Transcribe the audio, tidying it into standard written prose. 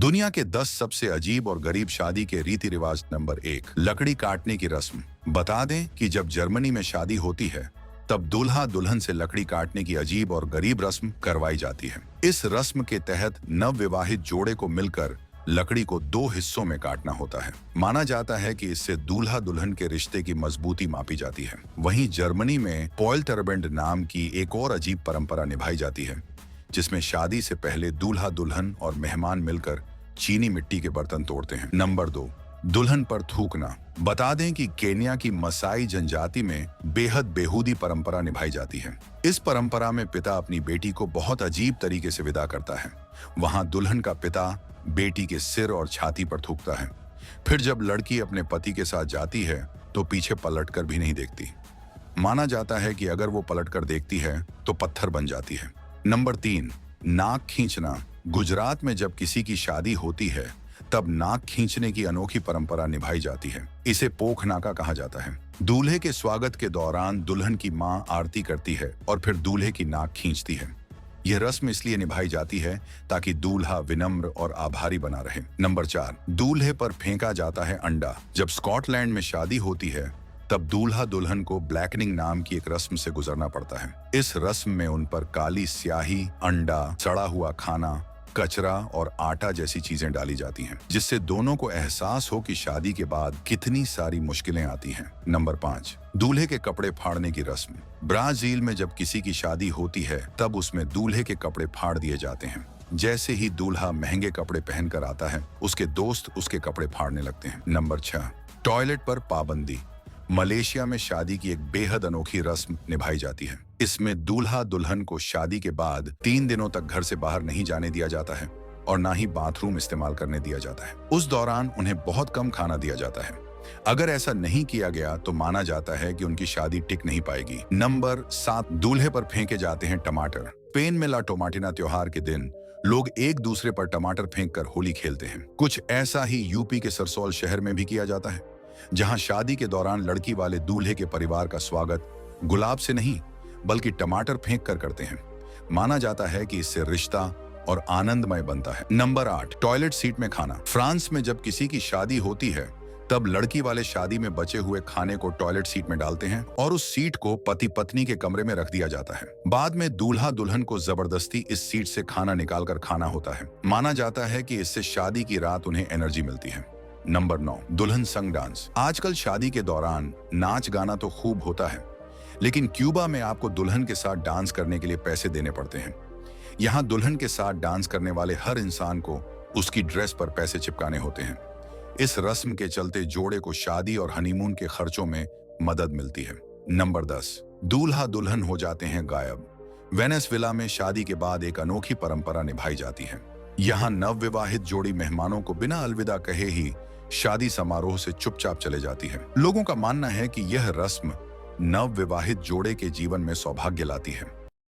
दुनिया के 10 सबसे अजीब और गरीब शादी के रीति रिवाज। नंबर 1, लकड़ी काटने की रस्म। बता दें कि जब जर्मनी में शादी होती है तब दूल्हा दुल्हन से लकड़ी काटने की अजीब और गरीब रस्म करवाई जाती है। इस रस्म के तहत नवविवाहित जोड़े को मिलकर लकड़ी को 2 हिस्सों में काटना होता है। माना जाता है कि इससे दूल्हा दुल्हन के रिश्ते की मजबूती मापी जाती है। वहीं जर्मनी में पोइलटरबेंड नाम की एक और अजीब परंपरा निभाई जाती है, जिसमें शादी से पहले दूल्हा दुल्हन और मेहमान मिलकर चीनी मिट्टी के बर्तन तोड़ते हैं। नंबर 2, दुल्हन पर थूकना। बता दें कि केन्या की मसाई जनजाति में बेहद बेहूदी परंपरा निभाई जाती है। इस परंपरा में पिता अपनी बेटी को बहुत अजीब तरीके से विदा करता है। वहां दुल्हन का पिता बेटी के सिर और छाती पर थूकता है। फिर जब लड़की अपने पति के साथ जाती है तो पीछे पलटकर भी नहीं देखती। माना जाता है कि अगर वो पलटकर देखती है तो पत्थर बन जाती है। नंबर 3, नाक खींचना। गुजरात में जब किसी की शादी होती है तब नाक खींचने की अनोखी परंपरा निभाई जाती है। इसे पोख नाका कहा जाता है। दूल्हे के स्वागत के दौरान दुल्हन की मां आरती करती है और फिर दूल्हे की नाक खींचती है। यह रस्म इसलिए निभाई जाती है ताकि दूल्हा विनम्र और आभारी बना रहे। नंबर 4, दूल्हे पर फेंका जाता है अंडा। जब स्कॉटलैंड में शादी होती है तब दूल्हा दुल्हन को ब्लैकनिंग नाम की एक रस्म से गुजरना पड़ता है। इस रस्म में उन पर काली स्याही, अंडा, सड़ा हुआ खाना, कचरा और आटा जैसी चीजें डाली जाती हैं, जिससे दोनों को एहसास हो कि शादी के बाद कितनी सारी मुश्किलें आती हैं। नंबर 5, दूल्हे के कपड़े फाड़ने की रस्म। ब्राजील में जब किसी की शादी होती है तब उसमें दूल्हे के कपड़े फाड़ दिए जाते हैं। जैसे ही दूल्हा महंगे कपड़े पहनकर आता है, उसके दोस्त उसके कपड़े फाड़ने लगते हैं। नंबर 6, टॉयलेट पर पाबंदी। मलेशिया में शादी की एक बेहद अनोखी रस्म निभाई जाती है। इसमें दूल्हा दुल्हन को शादी के बाद 3 दिनों तक घर से बाहर नहीं जाने दिया जाता है और ना ही बाथरूम इस्तेमाल करने दिया जाता है। उस दौरान उन्हें बहुत कम खाना दिया जाता है। अगर ऐसा नहीं किया गया तो माना जाता है कि उनकी शादी टिक नहीं पाएगी। नंबर 7, दूल्हे पर फेंके जाते हैं टमाटर। स्पेन में ला टोमाटिना त्योहार के दिन लोग एक दूसरे पर टमाटर फेंककर होली खेलते हैं। कुछ ऐसा ही यूपी के सरसौल शहर में भी किया जाता है, जहां शादी के दौरान लड़की वाले दूल्हे के परिवार का स्वागत गुलाब से नहीं बल्कि टमाटर फेंक कर करते हैं। माना जाता है कि इससे रिश्ता और आनंदमय बनता है। नंबर 8, टॉयलेट सीट में खाना। फ्रांस में जब किसी की शादी होती है तब लड़की वाले शादी में बचे हुए खाने को टॉयलेट सीट में डालते हैं और उस सीट को पति पत्नी के कमरे में रख दिया जाता है। बाद में दूल्हा दुल्हन को जबरदस्ती इस सीट से खाना निकालकर खाना होता है। माना जाता है कि इससे शादी की रात उन्हें एनर्जी मिलती है। नंबर 9, दुल्हन संग डांस। आजकल शादी के दौरान नाच गाना तो खूब होता है, लेकिन क्यूबा में आपको दुल्हन के साथ डांस करने के लिए पैसे देने पड़ते हैं। यहाँ दुल्हन के साथ डांस करने वाले हर इंसान को उसकी ड्रेस पर पैसे चिपकाने होते हैं। इस रस्म के चलते जोड़े को शादी और हनीमून के खर्चों में मदद मिलती है। नंबर 10, दूल्हा दुल्हन हो जाते हैं गायब। वेनेजुएला में शादी के बाद एक अनोखी परंपरा निभाई जाती है। यहाँ नवविवाहित जोड़ी मेहमानों को बिना अलविदा कहे ही शादी समारोह से चुपचाप चले जाती है। लोगों का मानना है कि यह रस्म नवविवाहित जोड़े के जीवन में सौभाग्य लाती है।